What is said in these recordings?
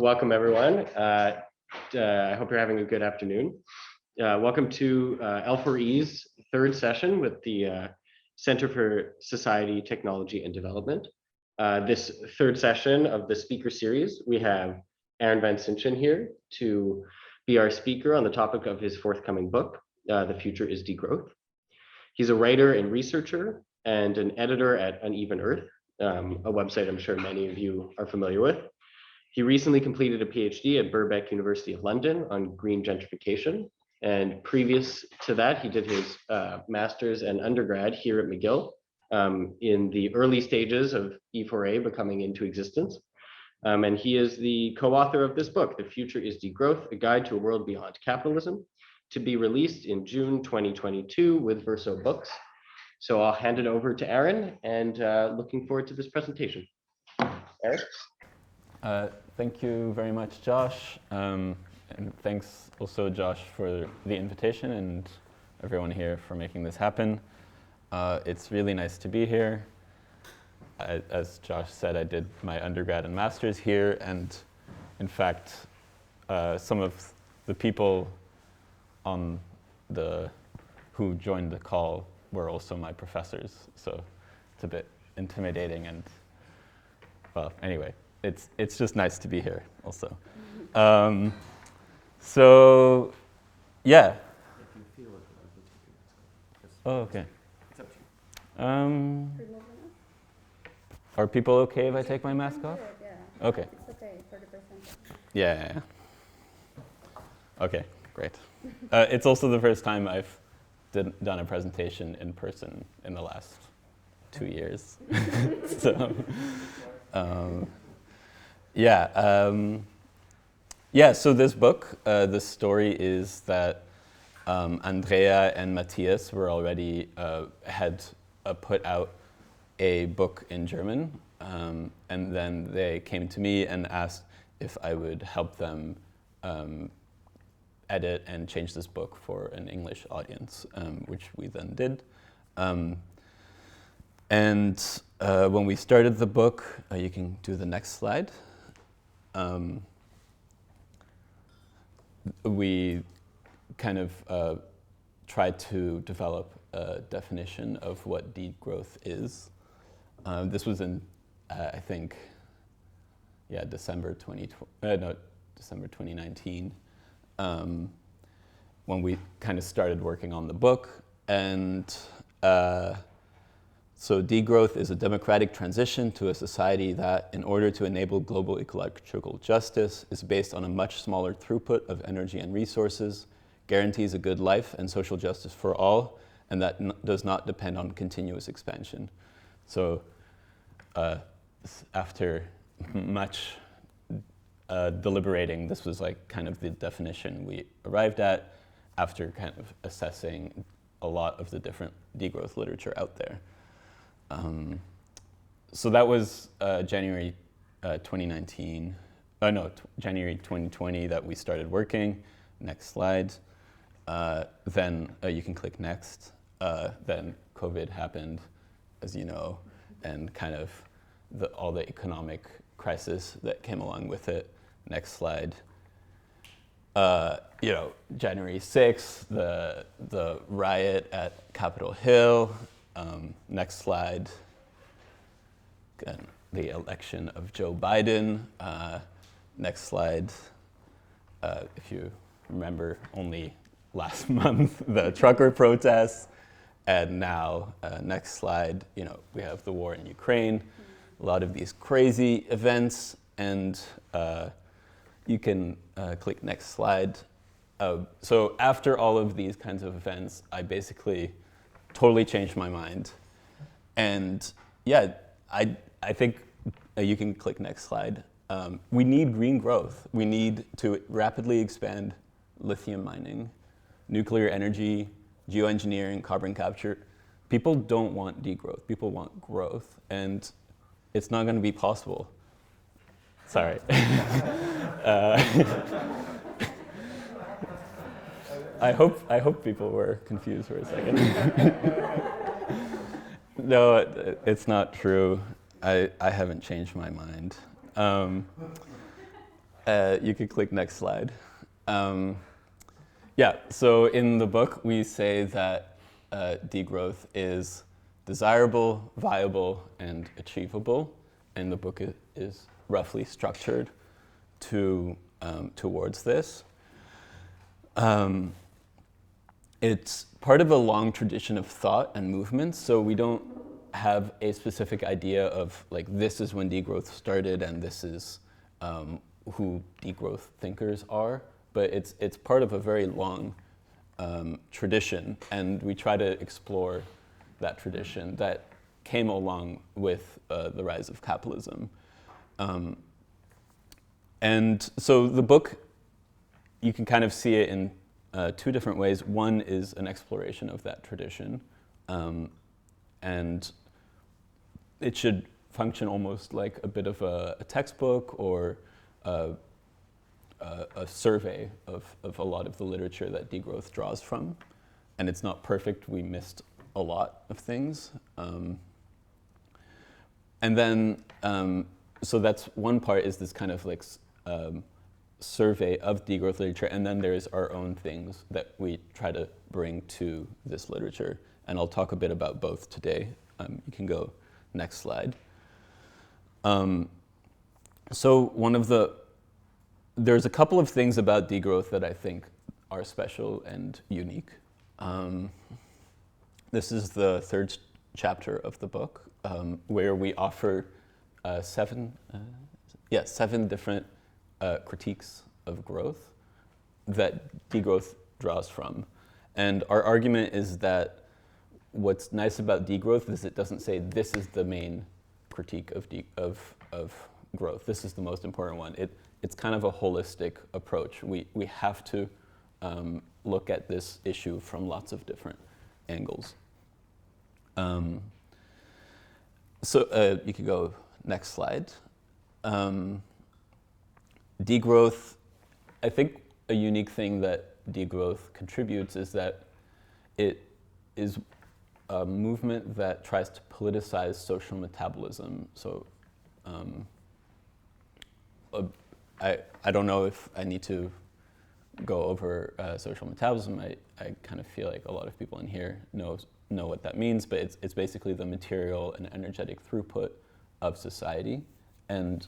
Welcome, everyone. I hope you're having a good afternoon. Welcome to L4E's third session with the Center for Society, Technology, and Development. This third session of the speaker series, we have Aaron Vansintjan here to be our speaker on the topic of his forthcoming book, The Future is Degrowth. He's a writer and researcher and an editor at Uneven Earth, a website I'm sure many of you are familiar with. He recently completed a PhD at Birkbeck University of London on green gentrification. And previous to that, he did his master's and undergrad here at McGill in the early stages of E4A becoming into existence. And he is the co-author of this book, The Future is Degrowth, A Guide to a World Beyond Capitalism, to be released in June 2022 with Verso Books. So I'll hand it over to Aaron, and looking forward to this presentation. Aaron? Thank you very much, Josh. And thanks also, Josh, for the invitation and everyone here for making this happen. It's really nice to be here. As Josh said, I did my undergrad and master's here. And in fact, some of the people who joined the call were also my professors. So it's a bit intimidating and, well, anyway. It's just nice to be here also. So, yeah. Oh, okay. Are people okay if I take my mask off? Yeah. Okay. It's okay for the presenter. Yeah. Okay, great. It's also the first time I've done a presentation in person in the last 2 years. So. So this book, the story is that Andrea and Matthias were already had put out a book in German, and then they came to me and asked if I would help them edit and change this book for an English audience, which we then did. When we started the book, you can do the next slide. We kind of tried to develop a definition of what degrowth is. This was in, I think, December 2019, when we kind of started working on the book. And so degrowth is a democratic transition to a society that, in order to enable global ecological justice, is based on a much smaller throughput of energy and resources, guarantees a good life and social justice for all, and that does not depend on continuous expansion. So after much deliberating, this was like kind of the definition we arrived at after kind of assessing a lot of the different degrowth literature out there. So that was January 2019. January 2020 that we started working. Next slide. Then you can click next. Then COVID happened, as you know, and kind of all the economic crisis that came along with it. Next slide. January 6th, the riot at Capitol Hill. Next slide. The election of Joe Biden. Next slide. If you remember, only last month, the trucker protests. And now, next slide, we have the war in Ukraine. A lot of these crazy events. And you can click next slide. So after all of these kinds of events, I basically totally changed my mind. And I think you can click next slide. We need green growth. We need to rapidly expand lithium mining, nuclear energy, geoengineering, carbon capture. People don't want degrowth. People want growth. And it's not going to be possible. Sorry. I hope people were confused for a second. No, it's not true. I haven't changed my mind. You could click next slide. Yeah, so in the book, we say that degrowth is desirable, viable, and achievable. And the book is roughly structured towards this. It's part of a long tradition of thought and movement, so we don't have a specific idea of like this is when degrowth started and this is who degrowth thinkers are, but it's part of a very long tradition, and we try to explore that tradition that came along with the rise of capitalism. And so the book, you can kind of see it in two different ways. One is an exploration of that tradition, and it should function almost like a bit of a textbook or a survey of a lot of the literature that degrowth draws from. And it's not perfect, we missed a lot of things. And then, so that's one part, is this kind of like survey of degrowth literature, and then there's our own things that we try to bring to this literature. And I'll talk a bit about both today. You can go next slide. So there's a couple of things about degrowth that I think are special and unique. This is the third chapter of the book, where we offer seven different critiques of growth that degrowth draws from. And our argument is that what's nice about degrowth is it doesn't say this is the main critique of growth. This is the most important one. It's kind of a holistic approach. We have to look at this issue from lots of different angles. So you could go next slide. Degrowth, I think a unique thing that degrowth contributes is that it is a movement that tries to politicize social metabolism. So I don't know if I need to go over social metabolism. I kind of feel like a lot of people in here know what that means, but it's basically the material and energetic throughput of society. And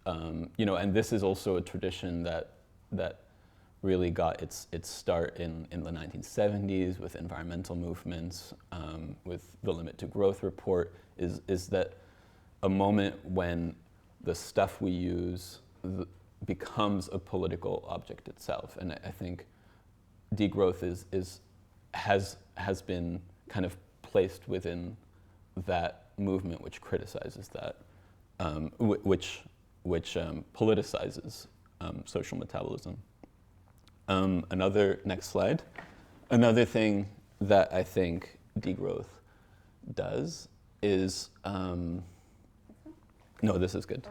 and this is also a tradition that really got its start in the 1970s with environmental movements, with the Limit to Growth report, is that a moment when the stuff we use becomes a political object itself. And I think degrowth has been kind of placed within that movement, which criticizes that, which politicizes social metabolism. Next slide. Another thing that I think degrowth does is, no, this is good.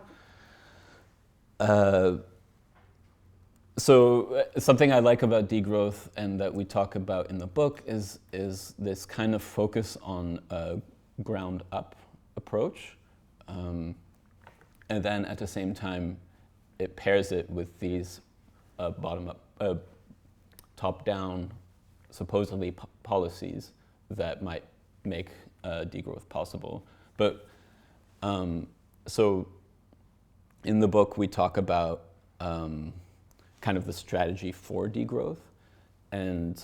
So something I like about degrowth and that we talk about in the book is this kind of focus on a ground-up approach. And then at the same time, it pairs it with these bottom-up, top-down, supposedly policies that might make degrowth possible. But so in the book, we talk about kind of the strategy for degrowth, and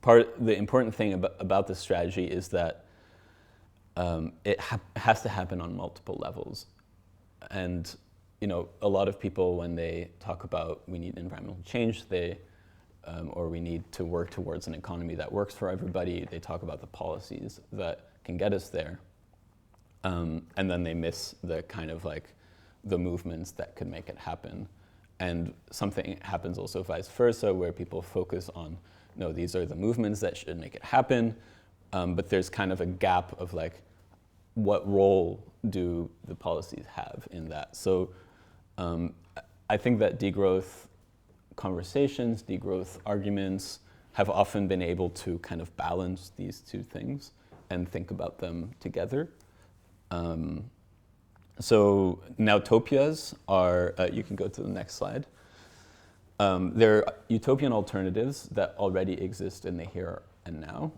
the important thing about this strategy is that it has to happen on multiple levels. And a lot of people, when they talk about we need environmental change, or we need to work towards an economy that works for everybody, they talk about the policies that can get us there. And then they miss the kind of like the movements that could make it happen. And something happens also vice versa, where people focus on, no, these are the movements that should make it happen, but there's kind of a gap of like, what role do the policies have in that? So I think that degrowth conversations, degrowth arguments have often been able to kind of balance these two things and think about them together. So nowtopias are, you can go to the next slide. They're utopian alternatives that already exist in the here and now.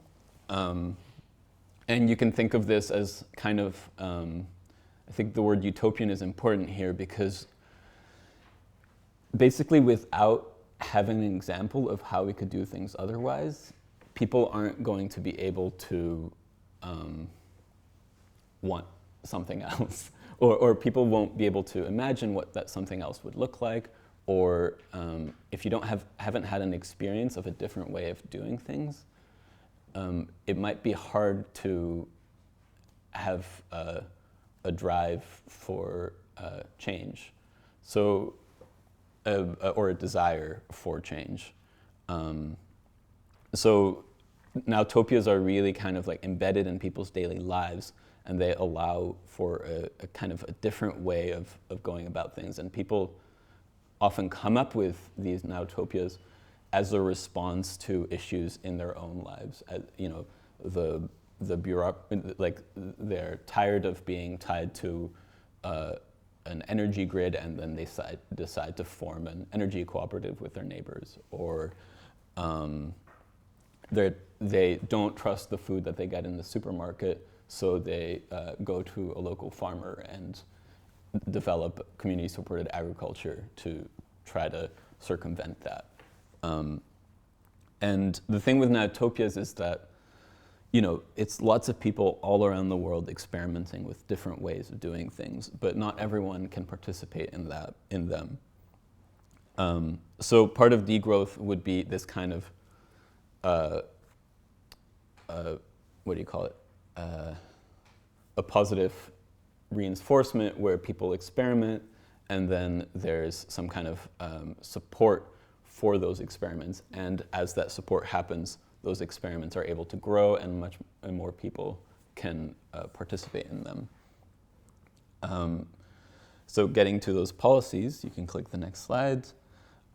And you can think of this as kind of, I think the word utopian is important here because basically without having an example of how we could do things otherwise, people aren't going to be able to want something else. Or people won't be able to imagine what that something else would look like, or if you haven't had an experience of a different way of doing things, it might be hard to have a drive for change, so or a desire for change. So nowtopias are really kind of like embedded in people's daily lives, and they allow for a kind of a different way of going about things. And people often come up with these nowtopias as a response to issues in their own lives. You know, like they're tired of being tied to an energy grid, and then they decide to form an energy cooperative with their neighbors, or they don't trust the food that they get in the supermarket, so they go to a local farmer and develop community-supported agriculture to try to circumvent that. And the thing with nowtopias is that, you know, it's lots of people all around the world experimenting with different ways of doing things, but not everyone can participate in them. So part of degrowth would be this kind of, what do you call it? A positive reinforcement where people experiment, and then there's some kind of support for those experiments. And as that support happens, those experiments are able to grow, and much more people can participate in them. So getting to those policies, you can click the next slide.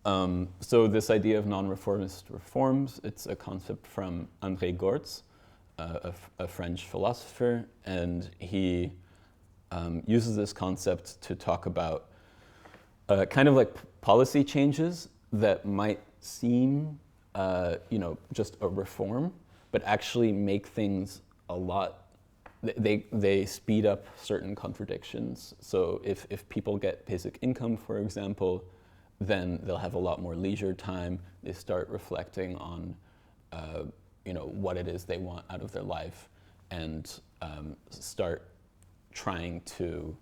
So this idea of non-reformist reforms, it's a concept from André Gortz, a French philosopher, and he uses this concept to talk about kind of like policy changes that might seem, you know, just a reform, but actually make things a lot. They speed up certain contradictions. So if people get basic income, for example, then they'll have a lot more leisure time. They start reflecting on, you know, what it is they want out of their life, and start trying to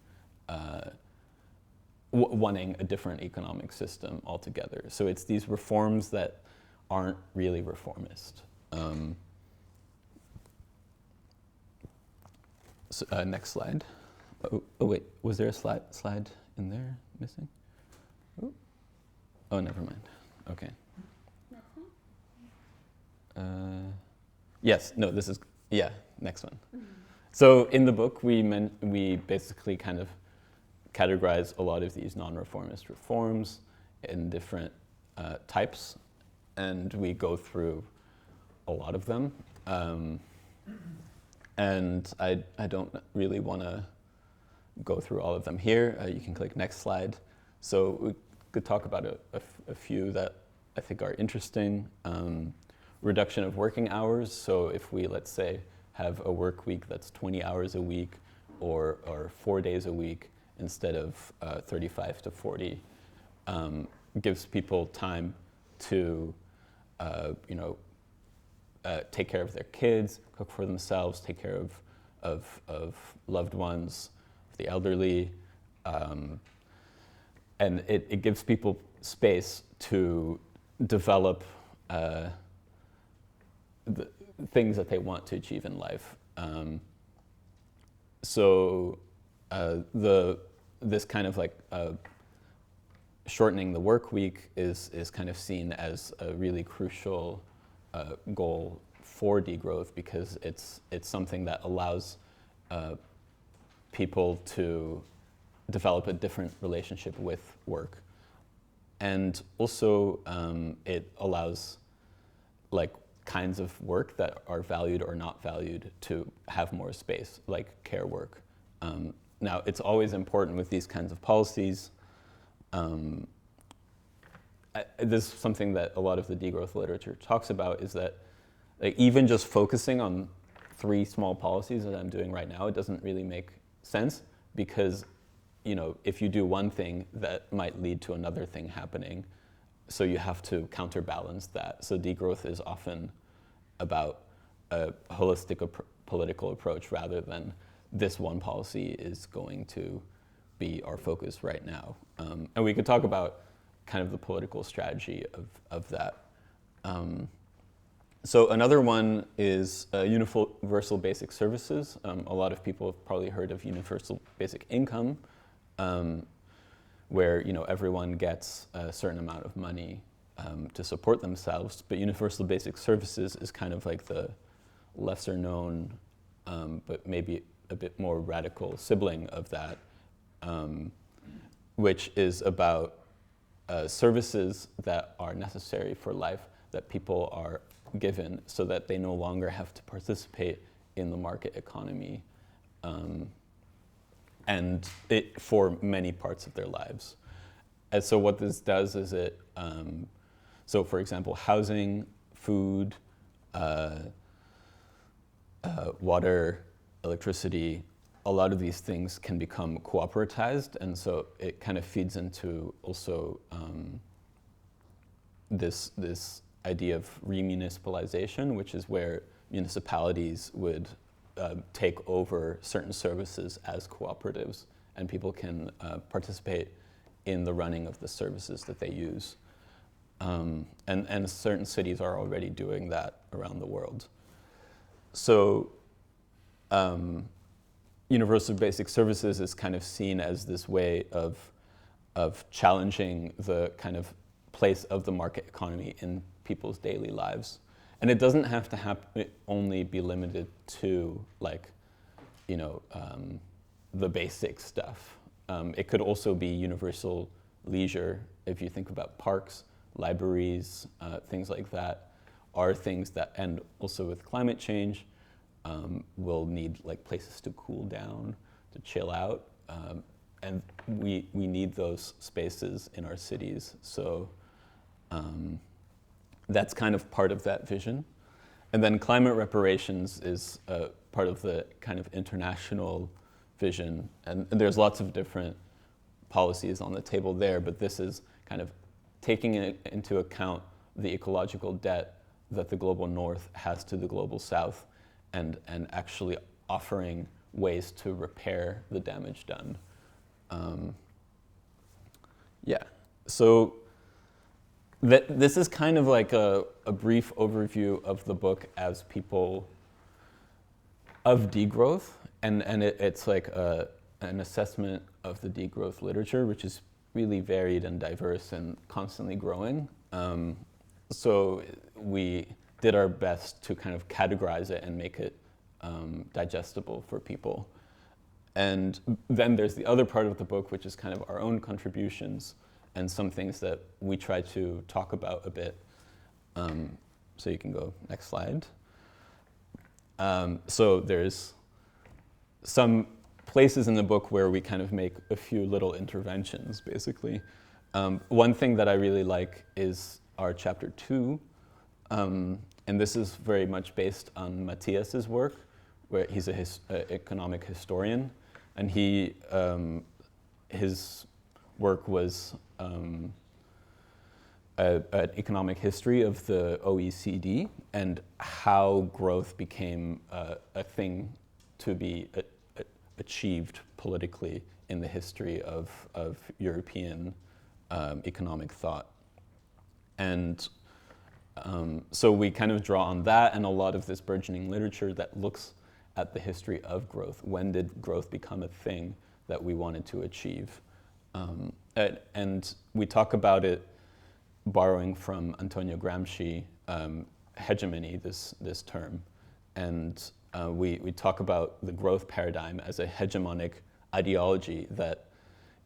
wanting a different economic system altogether. So it's these reforms that aren't really reformist. So, next slide. Oh wait, was there a slide in there missing? Oh, never mind. Okay. Yes, no, this is, yeah, next one. So in the book, we basically kind of categorize a lot of these non-reformist reforms in different types, and we go through a lot of them. And I don't really want to go through all of them here. You can click next slide. So we could talk about a few that I think are interesting. Reduction of working hours. So if we, let's say, have a work week that's 20 hours a week, or 4 days a week instead of 35 to 40, gives people time to, you know, take care of their kids, cook for themselves, take care of loved ones, the elderly, and it gives people space to develop the things that they want to achieve in life. So this kind of like shortening the work week is kind of seen as a really crucial goal for degrowth, because it's something that allows people to develop a different relationship with work. And also it allows like kinds of work that are valued or not valued to have more space, like care work. now it's always important with these kinds of policies. This is something that a lot of the degrowth literature talks about, is that like, even just focusing on 3 small policies that I'm doing right now, it doesn't really make sense, because if you do one thing, that might lead to another thing happening. So you have to counterbalance that. So degrowth is often about a holistic political approach rather than this one policy is going to be our focus right now. And we could talk about kind of the political strategy of that. So another one is universal basic services. A lot of people have probably heard of universal basic income, where everyone gets a certain amount of money to support themselves. But universal basic services is kind of like the lesser known, but maybe a bit more radical sibling of that, which is about services that are necessary for life that people are given so that they no longer have to participate in the market economy, and for many parts of their lives. And so what this does is so for example, housing, food, water, electricity, a lot of these things can become cooperatized, and so it kind of feeds into also this idea of remunicipalization, which is where municipalities would take over certain services as cooperatives, and people can participate in the running of the services that they use. And certain cities are already doing that around the world. So universal basic services is kind of seen as this way of challenging the kind of place of the market economy in people's daily lives. And it doesn't have to only be limited to the basic stuff. It could also be universal leisure. If you think about parks, libraries, things like that, are things that, and also with climate change, we'll need places to cool down, to chill out, and we need those spaces in our cities. So that's kind of part of that vision. And then climate reparations is part of the kind of international vision, and there's lots of different policies on the table there, but this is kind of taking into account the ecological debt that the global north has to the global south, and actually offering ways to repair the damage done. So this is kind of like a brief overview of the book as people of degrowth, and it's like an assessment of the degrowth literature, which is really varied and diverse and constantly growing. So we did our best to kind of categorize it and make it digestible for people. And then there's the other part of the book, which is kind of our own contributions and some things that we try to talk about a bit. So you can go next slide. So there's some places in the book where we kind of make a few little interventions, basically. One thing that I really like is our chapter 2, and this is very much based on Matthias's work, where he's an economic historian, and his work was an economic history of the OECD and how growth became a thing to be achieved politically in the history of European economic thought. And so we kind of draw on that and a lot of this burgeoning literature that looks at the history of growth. When did growth become a thing that we wanted to achieve? And we talk about it borrowing from Antonio Gramsci, hegemony, this term. And we talk about the growth paradigm as a hegemonic ideology that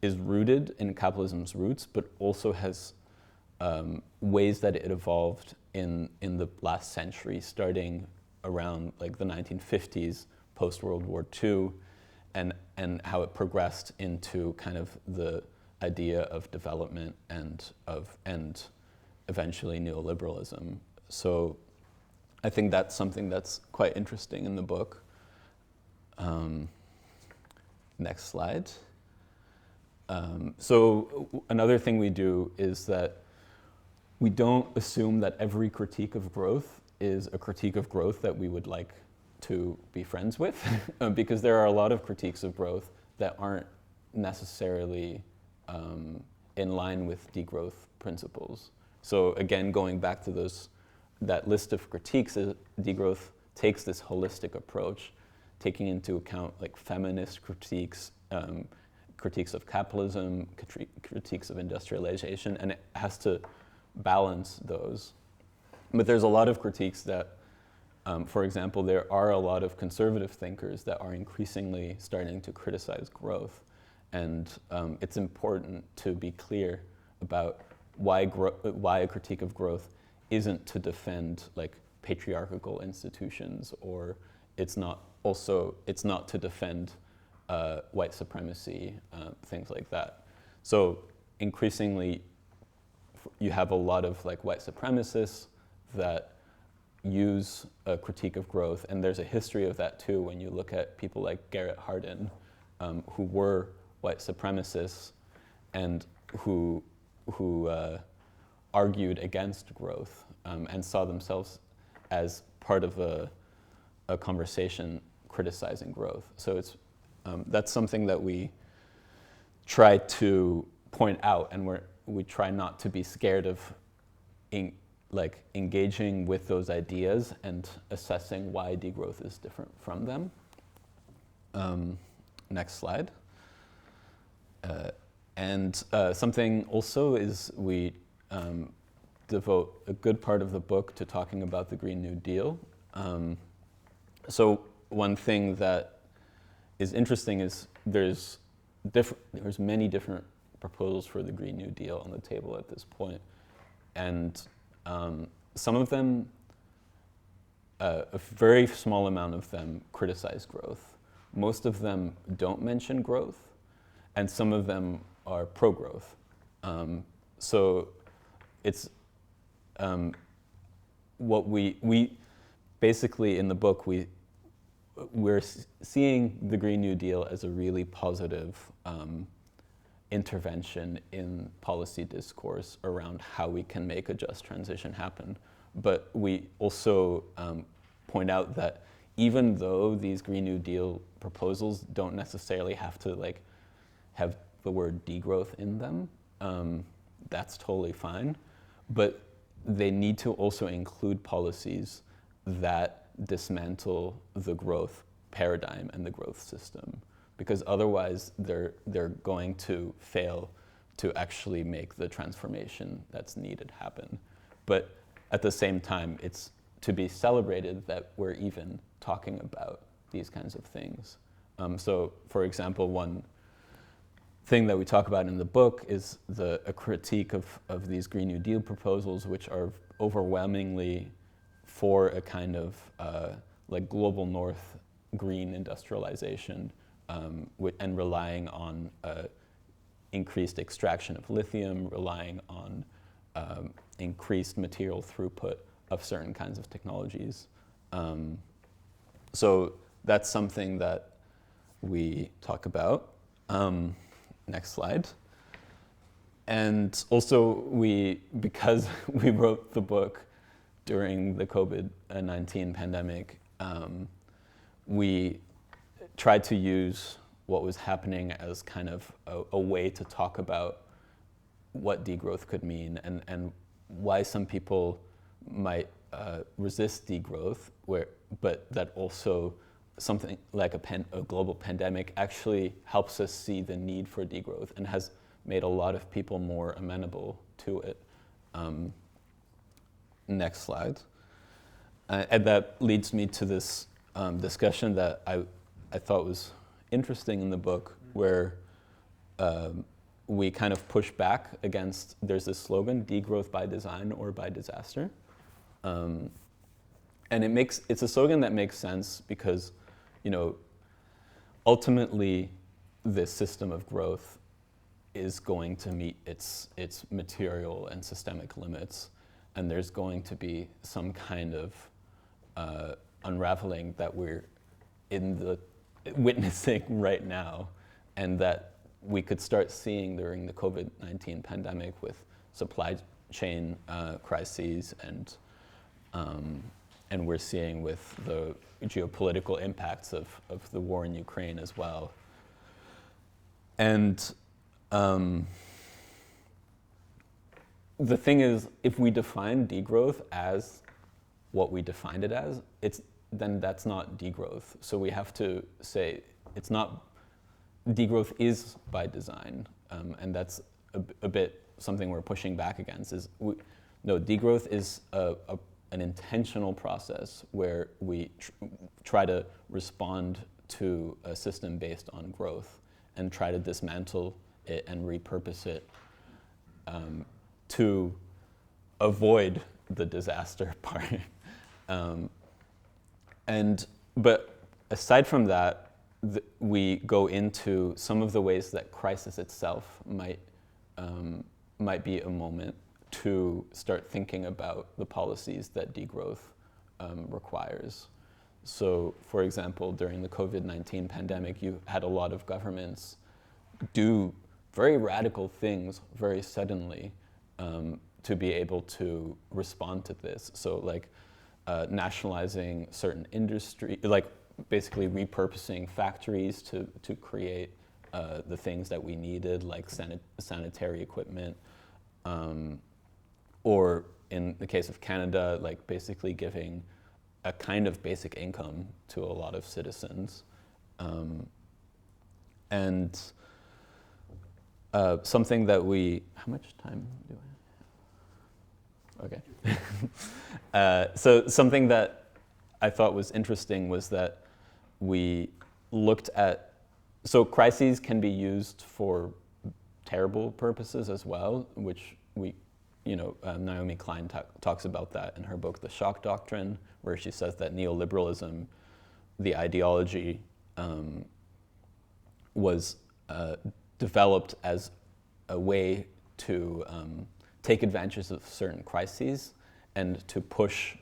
is rooted in capitalism's roots, but also has ways that it evolved in the last century, starting around like the 1950s, post-World War II, and how it progressed into kind of the idea of development and eventually neoliberalism. So I think that's something that's quite interesting in the book. Next slide. So another thing we do is that we don't assume that every critique of growth is a critique of growth that we would like to be friends with, because there are a lot of critiques of growth that aren't necessarily in line with degrowth principles. So again, going back to that list of critiques, degrowth takes this holistic approach, taking into account like feminist critiques, critiques of capitalism, critiques of industrialization, and it has to balance those. But there's a lot of critiques that, for example, there are a lot of conservative thinkers that are increasingly starting to criticize growth. And it's important to be clear about why a critique of growth isn't to defend like patriarchal institutions, or it's not to defend white supremacy, things like that. So increasingly, you have a lot of like white supremacists that use a critique of growth, and there's a history of that too when you look at people like Garrett Hardin, who were white supremacists and who argued against growth and saw themselves as part of a conversation criticizing growth. So that's something that we try to point out, and we try not to be scared of engaging with those ideas and assessing why degrowth is different from them. Next slide. And something also is we devote a good part of the book to talking about the Green New Deal. So one thing that is interesting is there's many different proposals for the Green New Deal on the table at this point. And some of them, a very small amount of them criticize growth. Most of them don't mention growth, and some of them are pro-growth. So it's what we basically in the book, we're seeing the Green New Deal as a really positive intervention in policy discourse around how we can make a just transition happen. But we also point out that even though these Green New Deal proposals don't necessarily have to have the word degrowth in them, that's totally fine. But they need to also include policies that dismantle the growth paradigm and the growth system, because otherwise they're going to fail to actually make the transformation that's needed happen. But at the same time, it's to be celebrated that we're even talking about these kinds of things. So for example, one thing that we talk about in the book is a critique of these Green New Deal proposals, which are overwhelmingly for a kind of global north green industrialization, and relying on increased extraction of lithium, relying on increased material throughput of certain kinds of technologies. So that's something that we talk about. Next slide. And also because we wrote the book during the COVID-19 pandemic, we tried to use what was happening as kind of a way to talk about what degrowth could mean and why some people might resist degrowth, but that also something like a global pandemic actually helps us see the need for degrowth and has made a lot of people more amenable to it. Next slide. And that leads me to this discussion that I thought was interesting in the book, where we kind of push back against, there's this slogan, degrowth by design or by disaster. And it's a slogan that makes sense because, ultimately, this system of growth is going to meet its material and systemic limits, and there's going to be some kind of unraveling that we're witnessing right now, and that we could start seeing during the COVID-19 pandemic with supply chain crises, and we're seeing with the geopolitical impacts of the war in Ukraine as well. And the thing is, if we define degrowth as what we defined it as, then that's not degrowth. So we have to say it's not, degrowth is by design, and that's a bit something we're pushing back against. No, degrowth is an intentional process where we try to respond to a system based on growth and try to dismantle it and repurpose it to avoid the disaster part. But aside from that, we go into some of the ways that crisis itself might be a moment to start thinking about the policies that degrowth requires. So, for example, during the COVID-19 pandemic, you had a lot of governments do very radical things very suddenly to be able to respond to this. So, like nationalizing certain industry, like basically repurposing factories to create the things that we needed, like sanitary equipment, or in the case of Canada, like basically giving a kind of basic income to a lot of citizens. And something that how much time do I have? Okay. So something that I thought was interesting was that we looked at, so crises can be used for terrible purposes as well, which Naomi Klein talks about that in her book, The Shock Doctrine, where she says that neoliberalism, the ideology, was developed as a way to take advantage of certain crises and to push,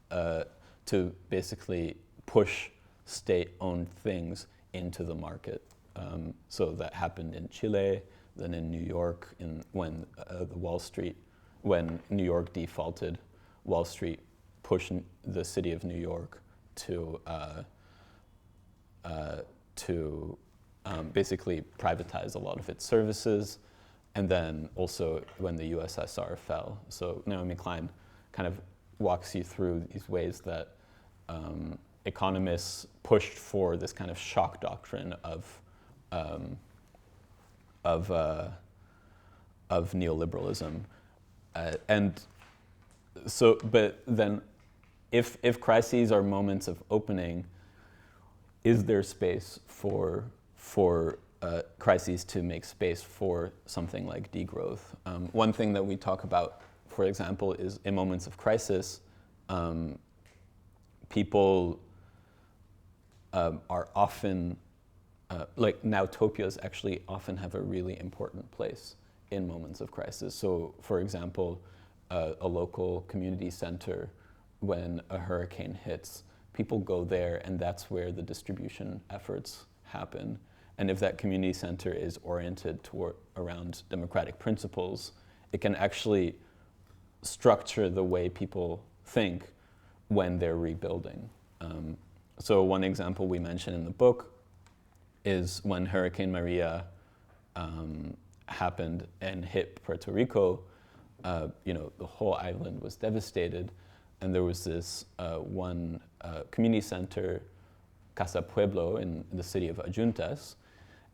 to basically push state-owned things into the market. So that happened in Chile, then in New York, when New York defaulted, Wall Street pushed the city of New York to basically privatize a lot of its services, and then also when the USSR fell. So Naomi Klein kind of walks you through these ways that economists pushed for this kind of shock doctrine of neoliberalism, and so. But then, if crises are moments of opening, is there space for crises to make space for something like degrowth? One thing that we talk about, for example, is in moments of crisis, people are often, like nowtopias actually often have a really important place in moments of crisis. So, for example, a local community center, when a hurricane hits, people go there, and that's where the distribution efforts happen. And if that community center is oriented around democratic principles, it can actually structure the way people think when they're rebuilding. So one example we mention in the book is when Hurricane Maria happened and hit Puerto Rico, the whole island was devastated, and there was this one community center, Casa Pueblo, in the city of Adjuntas,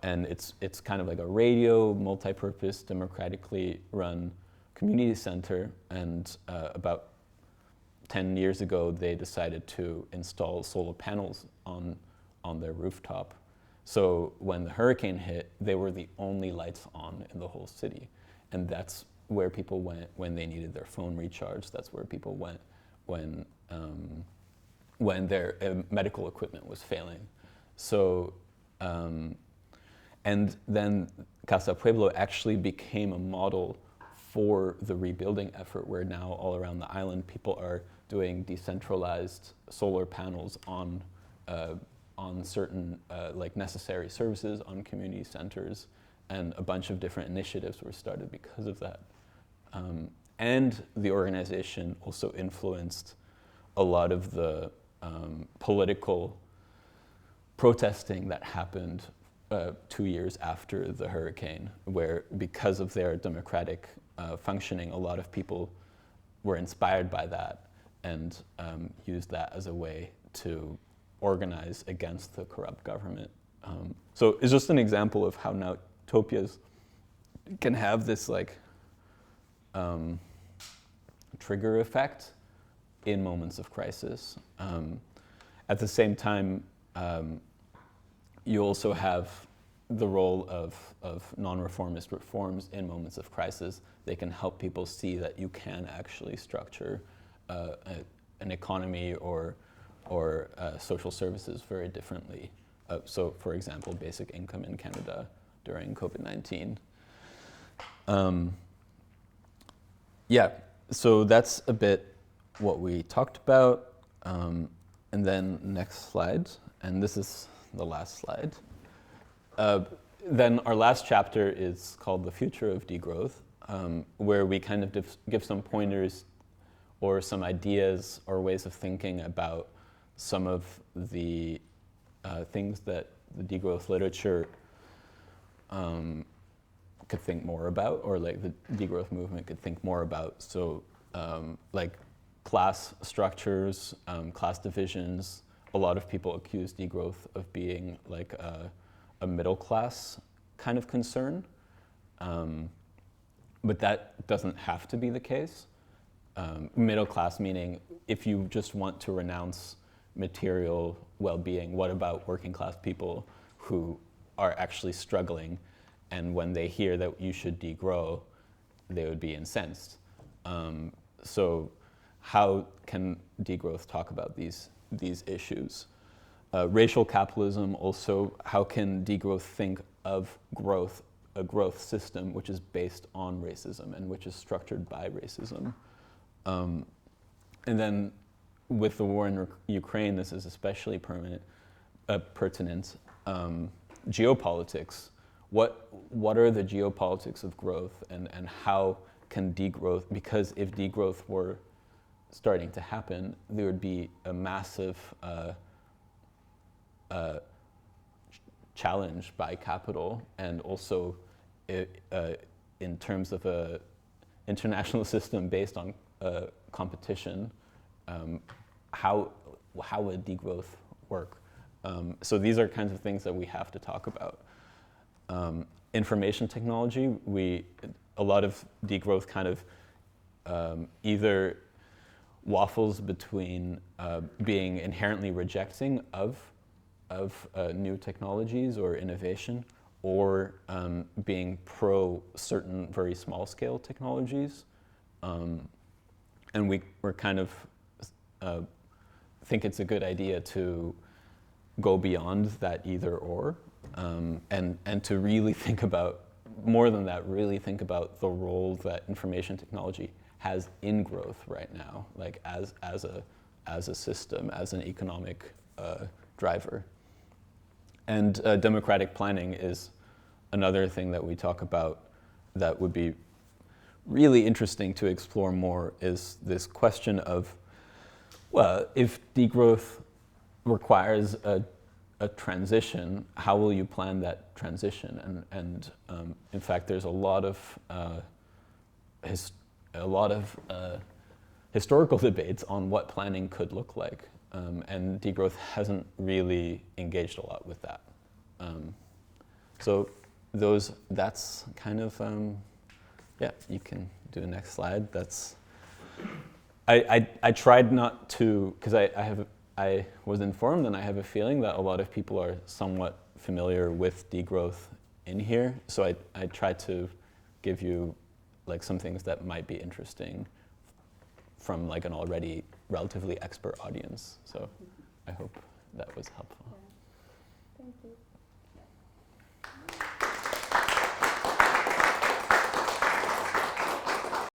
and it's kind of like a radio, multi-purpose, democratically run community center, and about 10 years ago, they decided to install solar panels on their rooftop. So when the hurricane hit, they were the only lights on in the whole city. And that's where people went when they needed their phone recharged. That's where people went when their medical equipment was failing. So And then Casa Pueblo actually became a model for the rebuilding effort, where now all around the island people are doing decentralized solar panels on certain like necessary services, on community centers, and a bunch of different initiatives were started because of that. And the organization also influenced a lot of the political protesting that happened 2 years after the hurricane, where because of their democratic functioning, a lot of people were inspired by that and used that as a way to organize against the corrupt government. So it's just an example of how now utopias can have this like trigger effect in moments of crisis. At the same time, you also have the role of non-reformist reforms in moments of crisis. They can help people see that you can actually structure an economy or social services very differently. So, for example, basic income in Canada during COVID-19. Yeah, so that's a bit what we talked about. And then next slide, and this is the last slide. Then our last chapter is called The Future of Degrowth, where we kind of give some pointers or some ideas or ways of thinking about some of the things that the degrowth literature could think more about, or like the degrowth movement could think more about. So like class structures, class divisions. A lot of people accuse degrowth of being like a middle class kind of concern, but that doesn't have to be the case. Middle class meaning if you just want to renounce material well-being, what about working class people who are actually struggling, and when they hear that you should degrow, they would be incensed. So how can degrowth talk about these issues? Racial capitalism also, how can degrowth think of growth, a growth system which is based on racism and which is structured by racism? And then with the war in Ukraine, this is especially pertinent. Geopolitics. What are the geopolitics of growth, and how can degrowth, because if degrowth were starting to happen, there would be a massive challenge by capital, and also in terms of a international system based on competition, how would degrowth work? So these are kinds of things that we have to talk about. Information technology, a lot of degrowth kind of either waffles between being inherently rejecting of new technologies or innovation, or being pro certain very small scale technologies. And we're kind of think it's a good idea to go beyond that either or, and to really think about, more than that, really think about the role that information technology has in growth right now, like as a system, as an economic driver. And democratic planning is another thing that we talk about that would be really interesting to explore more, is this question of, well, if degrowth requires a transition, how will you plan that transition? And in fact, there's a lot of historical debates on what planning could look like, and degrowth hasn't really engaged a lot with that. So that's kind of yeah. You can do the next slide. I tried not to, because I was informed, and I have a feeling that a lot of people are somewhat familiar with degrowth in here. So I tried to give you like some things that might be interesting from like an already relatively expert audience. So I hope that was helpful. Yeah. Thank you.